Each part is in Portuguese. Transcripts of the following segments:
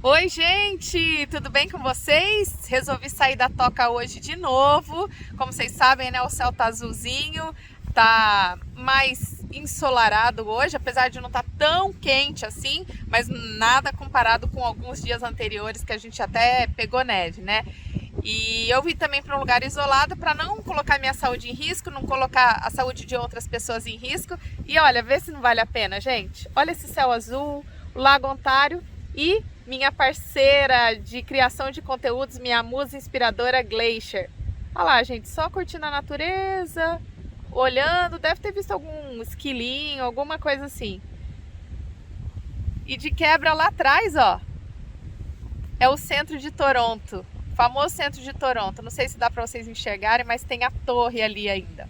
Oi, gente, tudo bem com vocês? Resolvi sair da toca hoje de novo. Como vocês sabem, né, o céu tá azulzinho, tá mais ensolarado hoje, apesar de não estar tão quente assim, mas nada comparado com alguns dias anteriores que a gente até pegou neve, né? E eu vim também para um lugar isolado para não colocar minha saúde em risco, não colocar a saúde de outras pessoas em risco. E olha, vê se não vale a pena, gente. Olha esse céu azul, o Lago Ontário e minha parceira de criação de conteúdos, minha musa inspiradora Glacier. Olha lá, gente, só curtindo a natureza, olhando, deve ter visto algum esquilinho, alguma coisa assim. E de quebra lá atrás, ó, é o centro de Toronto, o famoso centro de Toronto. Não sei se dá para vocês enxergarem, mas tem a torre ali ainda.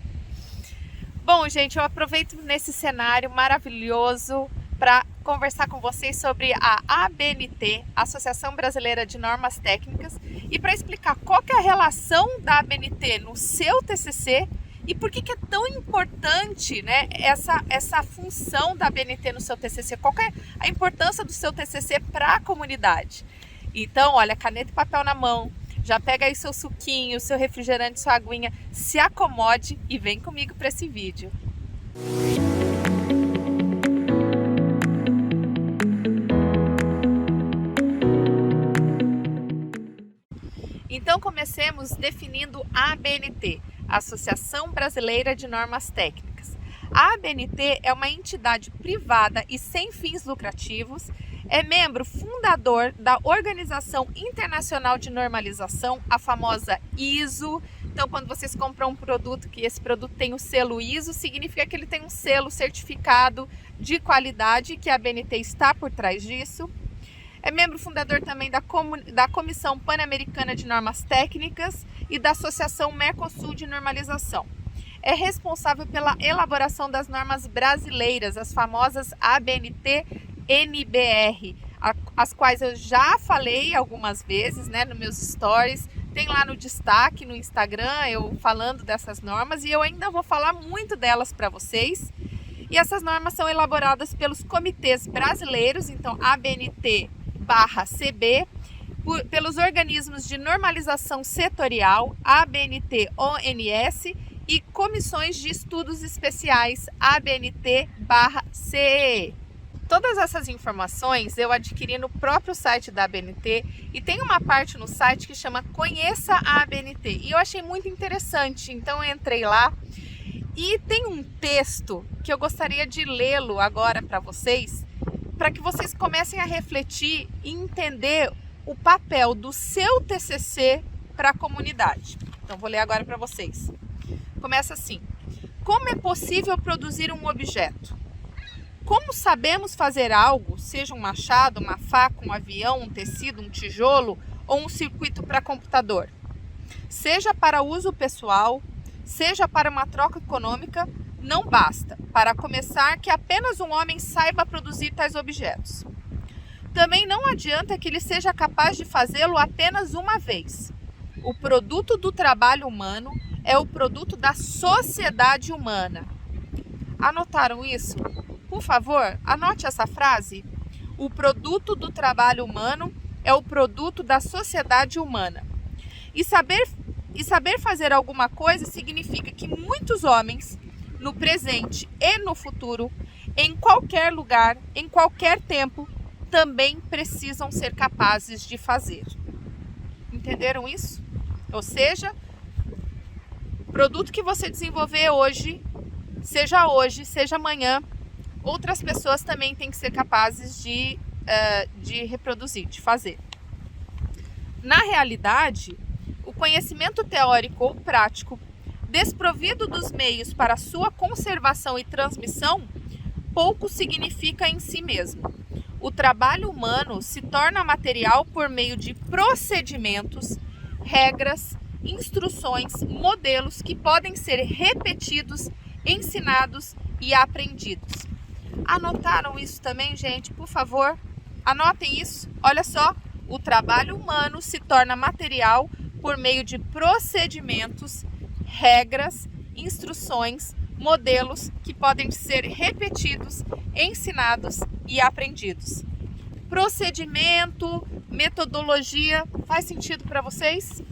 Bom, gente, eu aproveito nesse cenário maravilhoso para conversar com vocês sobre a ABNT, Associação Brasileira de Normas Técnicas, e para explicar qual que é a relação da ABNT no seu TCC e por que é tão importante, né, essa função da ABNT no seu TCC, qual que é a importância do seu TCC para a comunidade. Então, olha, caneta e papel na mão, já pega aí seu suquinho, seu refrigerante, sua aguinha, se acomode e vem comigo para esse vídeo. Então comecemos definindo a ABNT, Associação Brasileira de Normas Técnicas. A ABNT é uma entidade privada e sem fins lucrativos, é membro fundador da Organização Internacional de Normalização, a famosa ISO. Então, quando vocês compram um produto que esse produto tem o selo ISO, significa que ele tem um selo certificado de qualidade, que a ABNT está por trás disso. É membro fundador também da Comissão Pan-Americana de Normas Técnicas e da Associação Mercosul de Normalização. É responsável pela elaboração das normas brasileiras, as famosas ABNT-NBR, as quais eu já falei algumas vezes, né, nos meus stories. Tem lá no destaque no Instagram eu falando dessas normas e eu ainda vou falar muito delas para vocês. E essas normas são elaboradas pelos comitês brasileiros, então ABNT/CB, pelos organismos de normalização setorial, ABNT-ONS, e comissões de estudos especiais, ABNT/CE. Todas essas informações eu adquiri no próprio site da ABNT e tem uma parte no site que chama Conheça a ABNT e eu achei muito interessante, então eu entrei lá e tem um texto que eu gostaria de lê-lo agora para que vocês comecem a refletir e entender o papel do seu TCC para a comunidade. Então vou ler agora para vocês. Começa assim: como é possível produzir um objeto? Como sabemos fazer algo, seja um machado, uma faca, um avião, um tecido, um tijolo ou um circuito para computador? Seja para uso pessoal, seja para uma troca econômica, não basta, para começar, que apenas um homem saiba produzir tais objetos. Também não adianta que ele seja capaz de fazê-lo apenas uma vez. O produto do trabalho humano é o produto da sociedade humana. Anotaram isso? Por favor, anote essa frase. O produto do trabalho humano é o produto da sociedade humana. E saber fazer alguma coisa significa que muitos homens, no presente e no futuro, em qualquer lugar, em qualquer tempo, também precisam ser capazes de fazer. Entenderam isso? Ou seja, o produto que você desenvolver hoje, seja amanhã, outras pessoas também têm que ser capazes de reproduzir, de fazer. Na realidade, o conhecimento teórico ou prático, desprovido dos meios para sua conservação e transmissão, pouco significa em si mesmo. O trabalho humano se torna material por meio de procedimentos, regras, instruções, modelos que podem ser repetidos, ensinados e aprendidos. Anotaram isso também, gente? Por favor, anotem isso. Olha só, o trabalho humano se torna material por meio de procedimentos, regras, instruções, modelos que podem ser repetidos, ensinados e aprendidos. procedimento, metodologia. Faz sentido para vocês?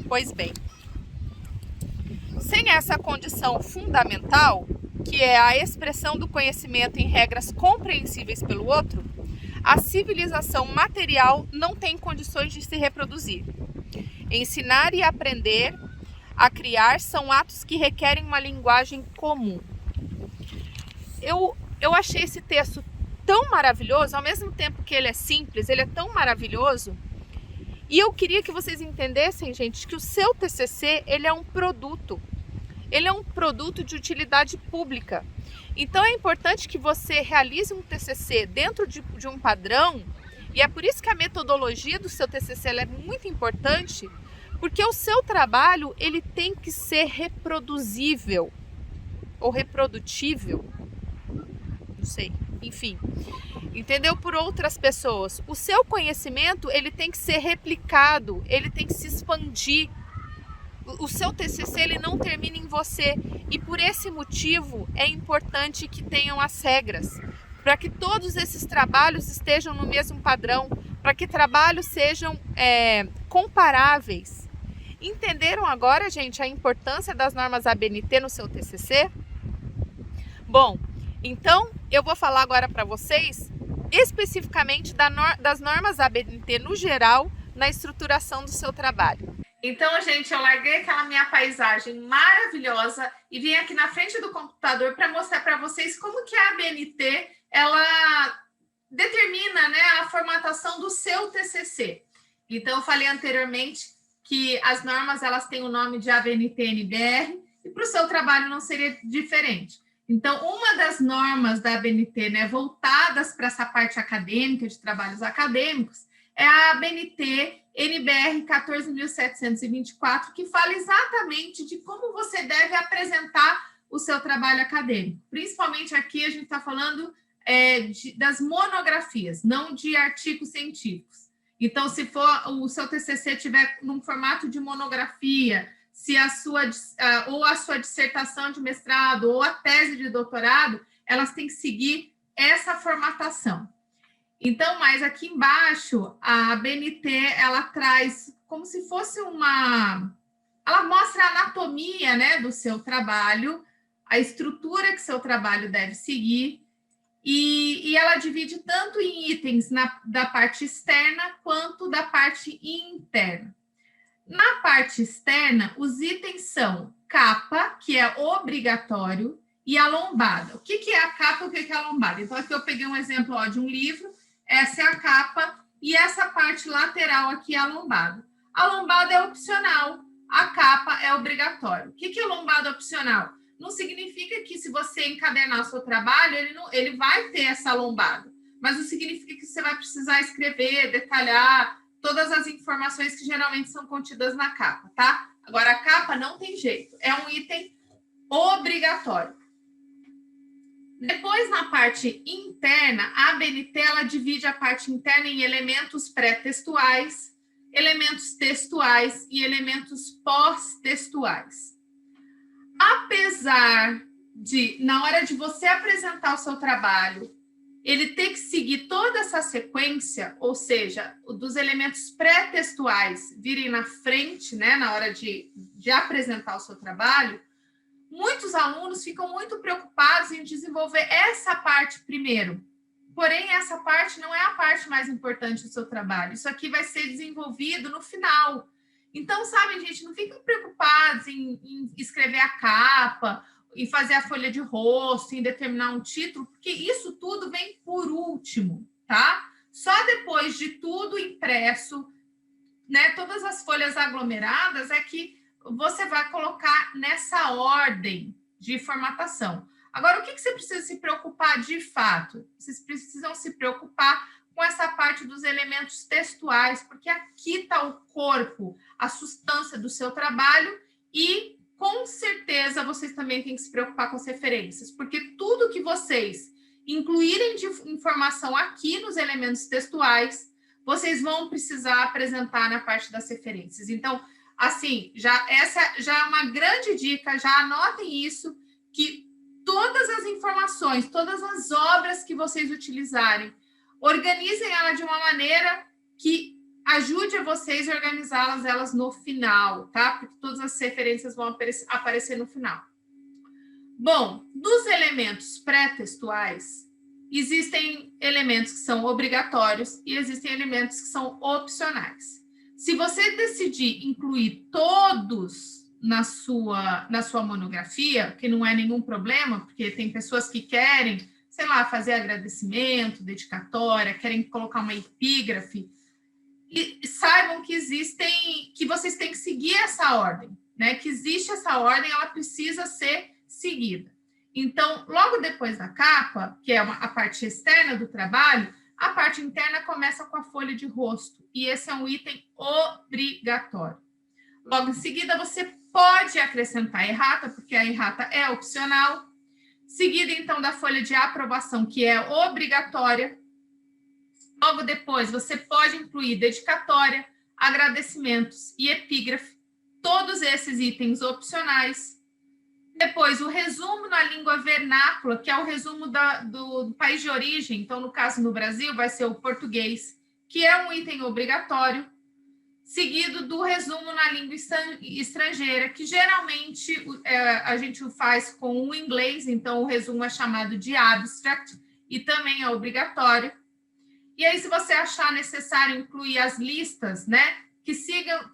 Pois bem, sem essa condição fundamental, que é a expressão do conhecimento em regras compreensíveis pelo outro, a civilização material não tem condições de se reproduzir. Ensinar e aprender a criar são atos que requerem uma linguagem comum. Eu achei esse texto tão maravilhoso, ao mesmo tempo que ele é simples, ele é tão maravilhoso. E eu queria que vocês entendessem, gente, que o seu TCC, ele é um produto. Ele é um produto de utilidade pública. Então é importante que você realize um TCC dentro de um padrão, e é por isso que a metodologia do seu TCC ela é muito importante, porque o seu trabalho ele tem que ser reproduzível ou reprodutível, não sei, enfim, entendeu? Por outras pessoas. O seu conhecimento ele tem que ser replicado, ele tem que se expandir. O seu TCC ele não termina em você, e por esse motivo é importante que tenham as regras, para que todos esses trabalhos estejam no mesmo padrão, para que trabalhos sejam comparáveis. Entenderam agora, gente, a importância das normas ABNT no seu TCC? Bom, então eu vou falar agora para vocês especificamente das normas ABNT no geral na estruturação do seu trabalho. Então, gente, eu larguei aquela minha paisagem maravilhosa e vim aqui na frente do computador para mostrar para vocês como que a ABNT ela determina, né, a formatação do seu TCC. Então, eu falei anteriormente que as normas elas têm o nome de ABNT-NBR e para o seu trabalho não seria diferente. Então, uma das normas da ABNT, né, voltadas para essa parte acadêmica, de trabalhos acadêmicos, é a ABNT NBR 14.724, que fala exatamente de como você deve apresentar o seu trabalho acadêmico. Principalmente aqui a gente está falando das monografias, não de artigos científicos. Então, se for o seu TCC tiver num formato de monografia, se a sua dissertação de mestrado ou a tese de doutorado, elas têm que seguir essa formatação. Então, mas aqui embaixo, a ABNT, ela traz como se fosse ela mostra a anatomia, né, do seu trabalho, a estrutura que seu trabalho deve seguir, e ela divide tanto em itens da parte externa quanto da parte interna. Na parte externa, os itens são capa, que é obrigatório, e a lombada. O que é a capa e o que é a lombada? Então, aqui eu peguei um exemplo de um livro. Essa é a capa e essa parte lateral aqui é a lombada. A lombada é opcional, a capa é obrigatório. O que é lombada opcional? Não significa que se você encadernar o seu trabalho, ele vai ter essa lombada, mas não significa que você vai precisar escrever, detalhar todas as informações que geralmente são contidas na capa, tá? Agora, a capa não tem jeito, é um item obrigatório. Depois, na parte interna, a ABNT ela divide a parte interna em elementos pré-textuais, elementos textuais e elementos pós-textuais. Apesar de, na hora de você apresentar o seu trabalho, ele ter que seguir toda essa sequência, ou seja, dos elementos pré-textuais virem na frente, né, na hora de apresentar o seu trabalho, muitos alunos ficam muito preocupados em desenvolver essa parte primeiro. Porém, essa parte não é a parte mais importante do seu trabalho. Isso aqui vai ser desenvolvido no final. Então, sabe, gente, não fiquem preocupados em escrever a capa, em fazer a folha de rosto, em determinar um título, porque isso tudo vem por último, tá? Só depois de tudo impresso, né, todas as folhas aglomeradas, é que você vai colocar nessa ordem de formatação. Agora, o que você precisa se preocupar de fato? Vocês precisam se preocupar com essa parte dos elementos textuais, porque aqui está o corpo, a substância do seu trabalho, e com certeza vocês também têm que se preocupar com as referências, porque tudo que vocês incluírem de informação aqui nos elementos textuais, vocês vão precisar apresentar na parte das referências. Então, assim, essa já é uma grande dica, já anotem isso, que todas as informações, todas as obras que vocês utilizarem, Organizem ela de uma maneira que ajude a vocês a organizá-las elas no final, tá? Porque todas as referências vão aparecer no final. Bom, dos elementos pré-textuais, existem elementos que são obrigatórios e existem elementos que são opcionais. Se você decidir incluir todos na sua monografia, que não é nenhum problema, porque tem pessoas que querem, sei lá, fazer agradecimento, dedicatória, querem colocar uma epígrafe, e saibam que que vocês têm que seguir essa ordem, né? Que existe essa ordem, ela precisa ser seguida. Então, logo depois da capa, que é a parte externa do trabalho, a parte interna começa com a folha de rosto, e esse é um item obrigatório. Logo em seguida, você pode acrescentar errata, porque a errata é opcional. Seguida, então, da folha de aprovação, que é obrigatória. Logo depois, você pode incluir dedicatória, agradecimentos e epígrafe, todos esses itens opcionais. Depois, o resumo na língua vernácula, que é o resumo do país de origem. Então, no caso, no Brasil, vai ser o português, que é um item obrigatório. Seguido do resumo na língua estrangeira, que geralmente a gente faz com o inglês, então o resumo é chamado de abstract e também é obrigatório. E aí, se você achar necessário incluir as listas, né, que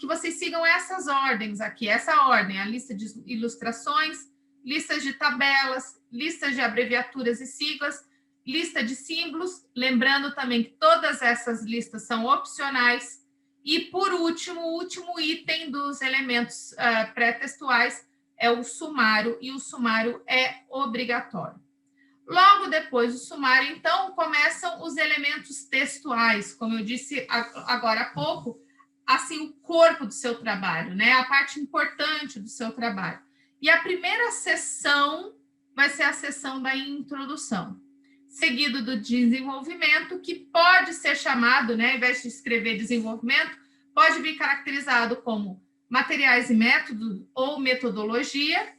vocês sigam essas ordens aqui, essa ordem, a lista de ilustrações, listas de tabelas, listas de abreviaturas e siglas, lista de símbolos, lembrando também que todas essas listas são opcionais. E, por último, o último item dos elementos pré-textuais é o sumário, e o sumário é obrigatório. Logo depois do sumário, então, começam os elementos textuais, como eu disse agora há pouco, assim, o corpo do seu trabalho, né? A parte importante do seu trabalho. E a primeira sessão vai ser a sessão da introdução, seguido do desenvolvimento, que pode ser chamado, né, ao invés de escrever desenvolvimento, pode vir caracterizado como materiais e métodos ou metodologia,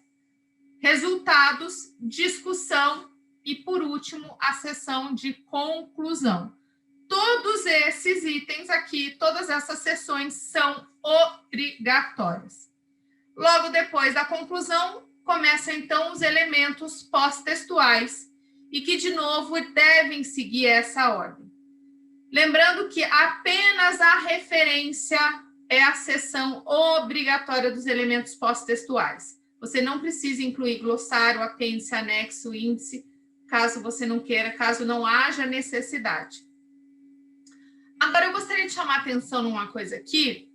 resultados, discussão e, por último, a sessão de conclusão. Todos esses itens aqui, todas essas sessões são obrigatórias. Logo depois da conclusão, começam, então, os elementos pós-textuais, e que, de novo, devem seguir essa ordem. Lembrando que apenas a referência é a seção obrigatória dos elementos pós-textuais. Você não precisa incluir glossário, apêndice, anexo, índice, caso você não queira, caso não haja necessidade. Agora, eu gostaria de chamar a atenção numa coisa aqui.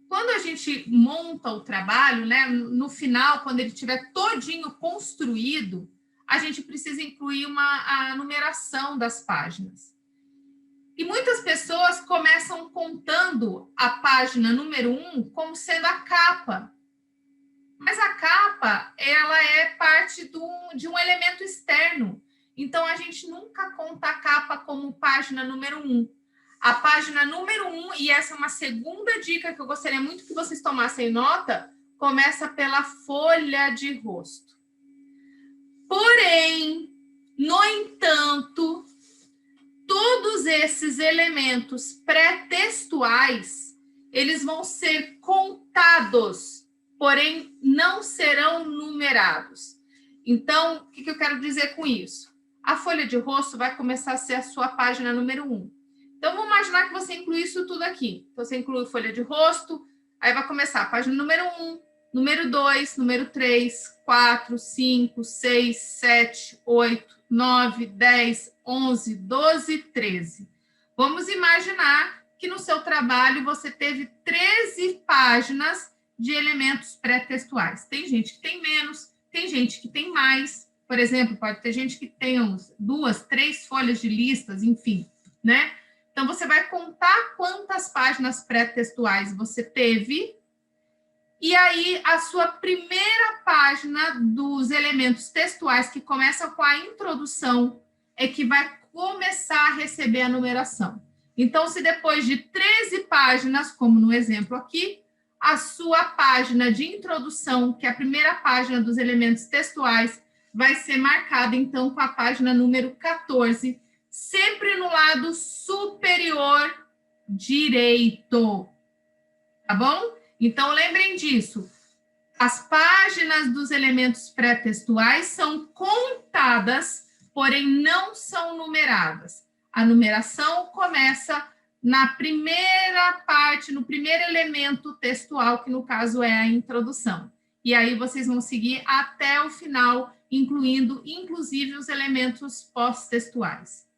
Quando a gente monta o trabalho, né, no final, quando ele estiver todinho construído, a gente precisa incluir a numeração das páginas. E muitas pessoas começam contando a página número 1 como sendo a capa. Mas a capa, ela é parte de um elemento externo. Então, a gente nunca conta a capa como página número 1. A página número 1, e essa é uma segunda dica que eu gostaria muito que vocês tomassem nota, começa pela folha de rosto. Porém, no entanto, todos esses elementos pré-textuais, eles vão ser contados, porém não serão numerados. Então, o que eu quero dizer com isso? A folha de rosto vai começar a ser a sua página número 1. Então, vamos imaginar que você inclui isso tudo aqui. Então, você inclui folha de rosto, aí vai começar a página número 1, número 2, número 3, 4, 5, 6, 7, 8, 9, 10, 11, 12, 13. Vamos imaginar que no seu trabalho você teve 13 páginas de elementos pré-textuais. Tem gente que tem menos, tem gente que tem mais. Por exemplo, pode ter gente que tem 2, 3 folhas de listas, enfim, né? Então, você vai contar quantas páginas pré-textuais você teve. E aí, a sua primeira página dos elementos textuais, que começam com a introdução, é que vai começar a receber a numeração. Então, se depois de 13 páginas, como no exemplo aqui, a sua página de introdução, que é a primeira página dos elementos textuais, vai ser marcada, então, com a página número 14, sempre no lado superior direito, tá bom? Então, lembrem disso. As páginas dos elementos pré-textuais são contadas, porém não são numeradas. A numeração começa na primeira parte, no primeiro elemento textual, que no caso é a introdução. E aí vocês vão seguir até o final, incluindo, inclusive, os elementos pós-textuais.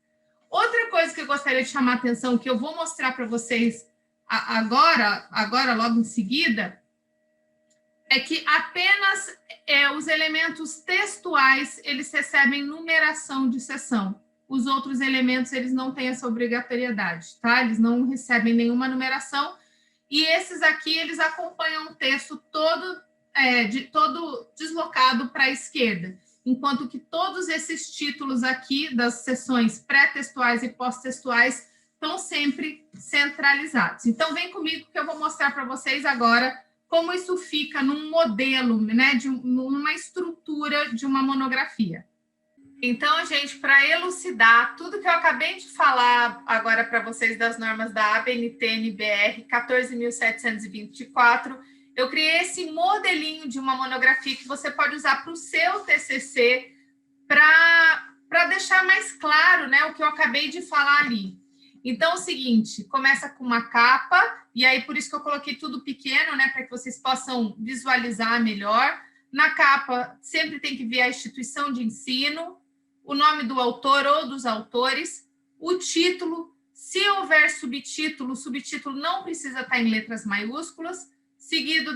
Outra coisa que eu gostaria de chamar a atenção, que eu vou mostrar para vocês agora, logo em seguida, é que apenas os elementos textuais, eles recebem numeração de seção. Os outros elementos, eles não têm essa obrigatoriedade, tá? Eles não recebem nenhuma numeração. E esses aqui, eles acompanham o texto todo deslocado para a esquerda. Enquanto que todos esses títulos aqui, das seções pré-textuais e pós-textuais, estão sempre centralizados. Então, vem comigo que eu vou mostrar para vocês agora como isso fica num modelo, né, numa estrutura de uma monografia. Então, gente, para elucidar tudo que eu acabei de falar agora para vocês das normas da ABNT-NBR 14.724, eu criei esse modelinho de uma monografia que você pode usar para o seu TCC para deixar mais claro, né, o que eu acabei de falar ali. Então, é o seguinte, começa com uma capa, e aí por isso que eu coloquei tudo pequeno, né, para que vocês possam visualizar melhor. Na capa, sempre tem que ver a instituição de ensino, o nome do autor ou dos autores, o título, se houver subtítulo, o subtítulo não precisa estar em letras maiúsculas, seguido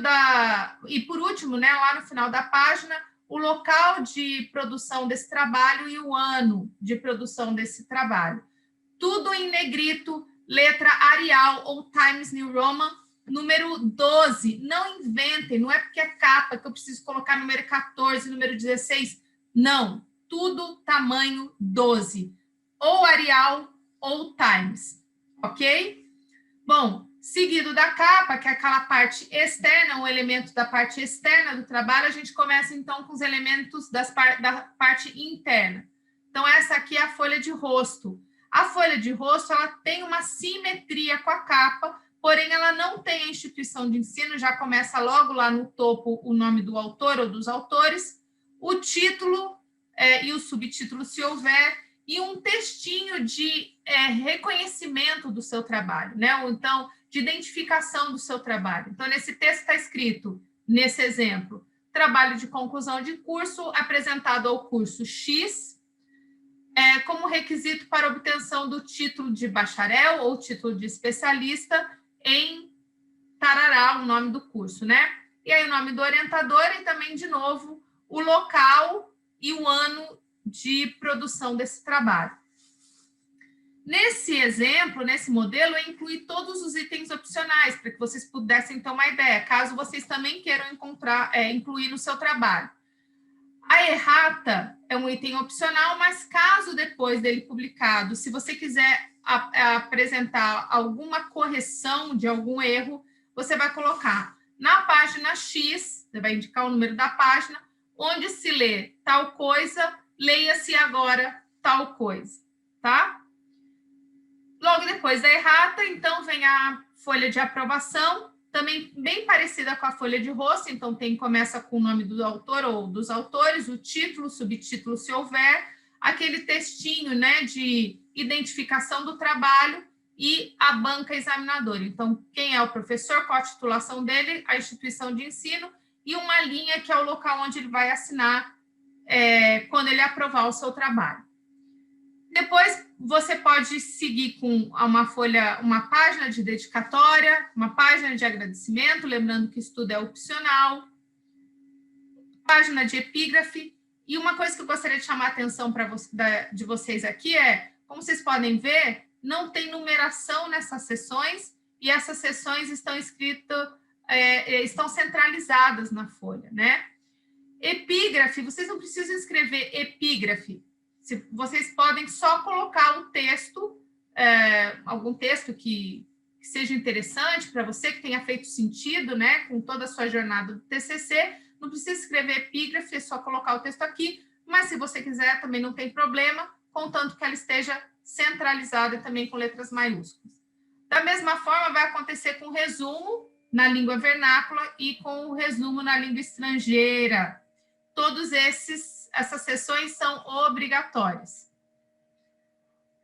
e por último, né, lá no final da página, o local de produção desse trabalho e o ano de produção desse trabalho. Tudo em negrito, letra Arial ou Times New Roman, número 12. Não inventem, não é porque é capa que eu preciso colocar número 14, número 16. Não, tudo tamanho 12. Ou Arial ou Times, ok? Bom, seguido da capa, que é aquela parte externa, o elemento da parte externa do trabalho, a gente começa então com os elementos da parte interna. Então, essa aqui é a folha de rosto. A folha de rosto, ela tem uma simetria com a capa, porém ela não tem a instituição de ensino, já começa logo lá no topo o nome do autor ou dos autores, o título e o subtítulo, se houver, e um textinho de reconhecimento do seu trabalho, né? Ou então, de identificação do seu trabalho. Então, nesse texto está escrito, nesse exemplo, trabalho de conclusão de curso apresentado ao curso X, como requisito para obtenção do título de bacharel ou título de especialista em tarará, o nome do curso, né? E aí o nome do orientador e também, de novo, o local e o ano de produção desse trabalho. Nesse exemplo, nesse modelo, eu incluí todos os itens opcionais, para que vocês pudessem ter uma ideia, caso vocês também queiram incluir no seu trabalho. A errata é um item opcional, mas caso depois dele publicado, se você quiser apresentar alguma correção de algum erro, você vai colocar na página X, você vai indicar o número da página, onde se lê tal coisa, leia-se agora tal coisa, tá? Logo depois da errata, então, vem a folha de aprovação, também bem parecida com a folha de rosto, então começa com o nome do autor ou dos autores, o título, subtítulo, se houver, aquele textinho, né, de identificação do trabalho e a banca examinadora. Então, quem é o professor, qual a titulação dele, a instituição de ensino e uma linha que é o local onde ele vai assinar quando ele aprovar o seu trabalho. Depois, você pode seguir com uma página de dedicatória, uma página de agradecimento, lembrando que isso tudo é opcional, página de epígrafe, e uma coisa que eu gostaria de chamar a atenção de vocês aqui como vocês podem ver, não tem numeração nessas seções, e essas seções estão centralizadas na folha, né? Epígrafe, vocês não precisam escrever epígrafe, vocês podem só colocar um texto, algum texto que seja interessante para você, que tenha feito sentido, né, com toda a sua jornada do TCC. Não precisa escrever epígrafe, é só colocar o texto aqui, mas se você quiser também não tem problema, contanto que ela esteja centralizada e também com letras maiúsculas. Da mesma forma, vai acontecer com o resumo na língua vernácula e com o resumo na língua estrangeira. Todas essas seções são obrigatórias.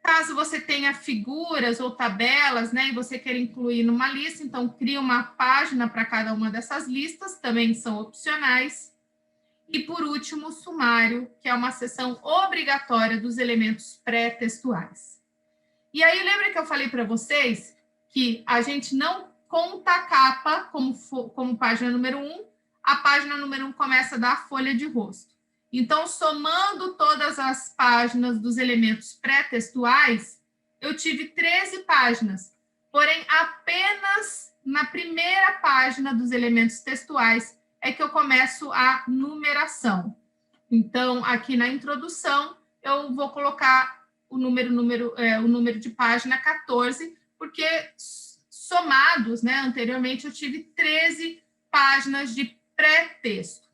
Caso você tenha figuras ou tabelas, né, e você queira incluir numa lista, então cria uma página para cada uma dessas listas, também são opcionais. E por último, o sumário, que é uma seção obrigatória dos elementos pré-textuais. E aí, lembra que eu falei para vocês que a gente não conta a capa como página número 1, a página número 1 começa da folha de rosto. Então, somando todas as páginas dos elementos pré-textuais, eu tive 13 páginas, porém, apenas na primeira página dos elementos textuais é que eu começo a numeração. Então, aqui na introdução, eu vou colocar o número de página 14, porque somados, né, anteriormente, eu tive 13 páginas de pré-texto.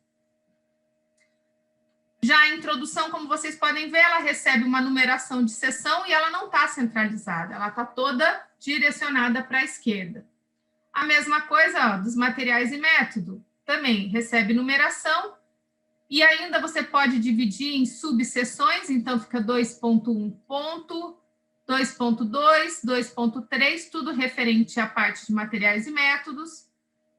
Já a introdução, como vocês podem ver, ela recebe uma numeração de seção e ela não está centralizada, ela está toda direcionada para a esquerda. A mesma coisa, ó, dos materiais e método, também recebe numeração e ainda você pode dividir em subseções, então fica 2.1 ponto, 2.2, 2.3, tudo referente à parte de materiais e métodos,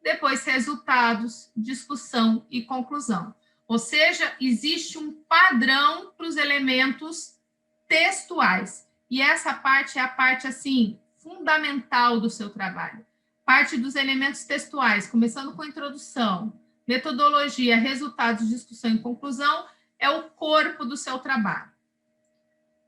depois resultados, discussão e conclusão. Ou seja, existe um padrão para os elementos textuais. E essa parte é a parte, assim, fundamental do seu trabalho. Parte dos elementos textuais, começando com a introdução, metodologia, resultados, discussão e conclusão, é o corpo do seu trabalho.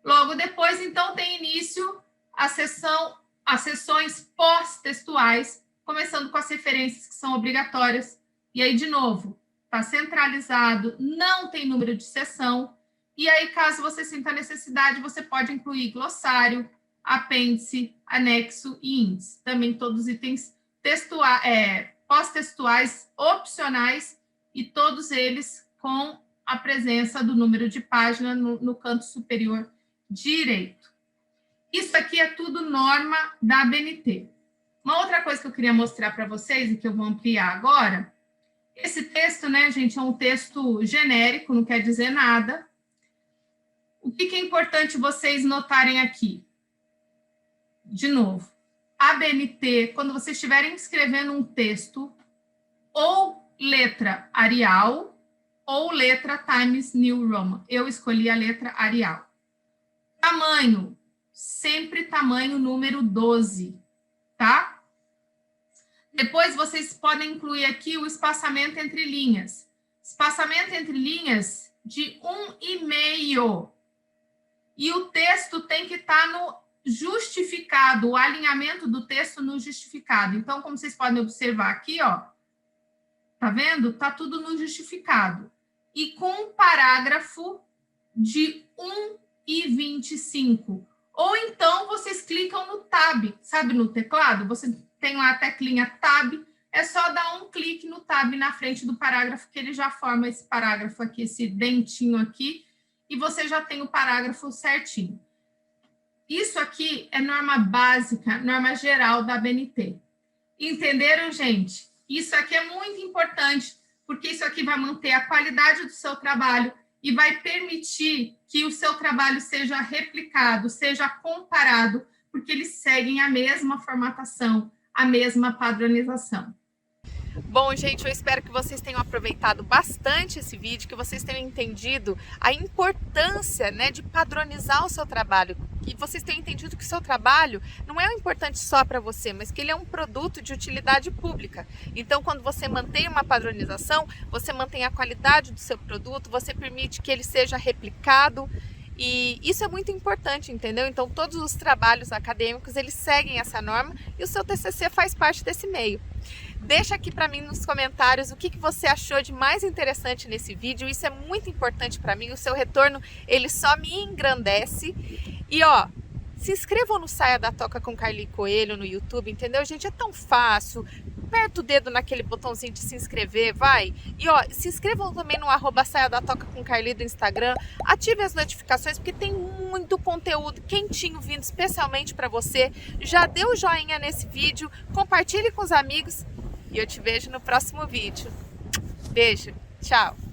Logo depois, então, tem início as sessões pós-textuais, começando com as referências que são obrigatórias. E aí, de novo, está centralizado, não tem número de seção, e aí, caso você sinta necessidade, você pode incluir glossário, apêndice, anexo e índice. Também todos os itens pós-textuais opcionais, e todos eles com a presença do número de página no canto superior direito. Isso aqui é tudo norma da ABNT. Uma outra coisa que eu queria mostrar para vocês, e que eu vou ampliar agora, esse texto, né, gente, é um texto genérico, não quer dizer nada. O que é importante vocês notarem aqui? De novo, ABNT, quando vocês estiverem escrevendo um texto, ou letra Arial, ou letra Times New Roman. Eu escolhi a letra Arial. Tamanho, sempre tamanho número 12, tá? Depois, vocês podem incluir aqui o espaçamento entre linhas. Espaçamento entre linhas de 1,5. E o texto tem que estar no justificado, o alinhamento do texto no justificado. Então, como vocês podem observar aqui, ó, tá vendo? Tá tudo no justificado. E com um parágrafo de 1,25. Ou então, vocês clicam no tab, sabe, no teclado? Você tem lá a teclinha tab, é só dar um clique no tab na frente do parágrafo, que ele já forma esse parágrafo aqui, esse dentinho aqui, e você já tem o parágrafo certinho. Isso aqui é norma básica, norma geral da ABNT. Entenderam, gente? Isso aqui é muito importante, porque isso aqui vai manter a qualidade do seu trabalho e vai permitir que o seu trabalho seja replicado, seja comparado, porque eles seguem a mesma formatação, a mesma padronização. Bom, gente, eu espero que vocês tenham aproveitado bastante esse vídeo, que vocês tenham entendido a importância, né, de padronizar o seu trabalho, que vocês tenham entendido que o seu trabalho não é importante só para você, mas que ele é um produto de utilidade pública. Então, quando você mantém uma padronização, você mantém a qualidade do seu produto, você permite que ele seja replicado. E isso é muito importante, entendeu? Então, todos os trabalhos acadêmicos, eles seguem essa norma e o seu TCC faz parte desse meio. Deixa aqui para mim nos comentários o que você achou de mais interessante nesse vídeo. Isso é muito importante para mim, o seu retorno, ele só me engrandece. E, ó, se inscrevam no Saia da Toca com Carli Coelho no YouTube, entendeu? Gente, é tão fácil. aperta o dedo naquele botãozinho de se inscrever, vai. E ó, se inscrevam também no @saia da toca com Carli do Instagram. Ative as notificações porque tem muito conteúdo quentinho vindo especialmente para você. Já dê o joinha nesse vídeo, compartilhe com os amigos e eu te vejo no próximo vídeo. Beijo, tchau!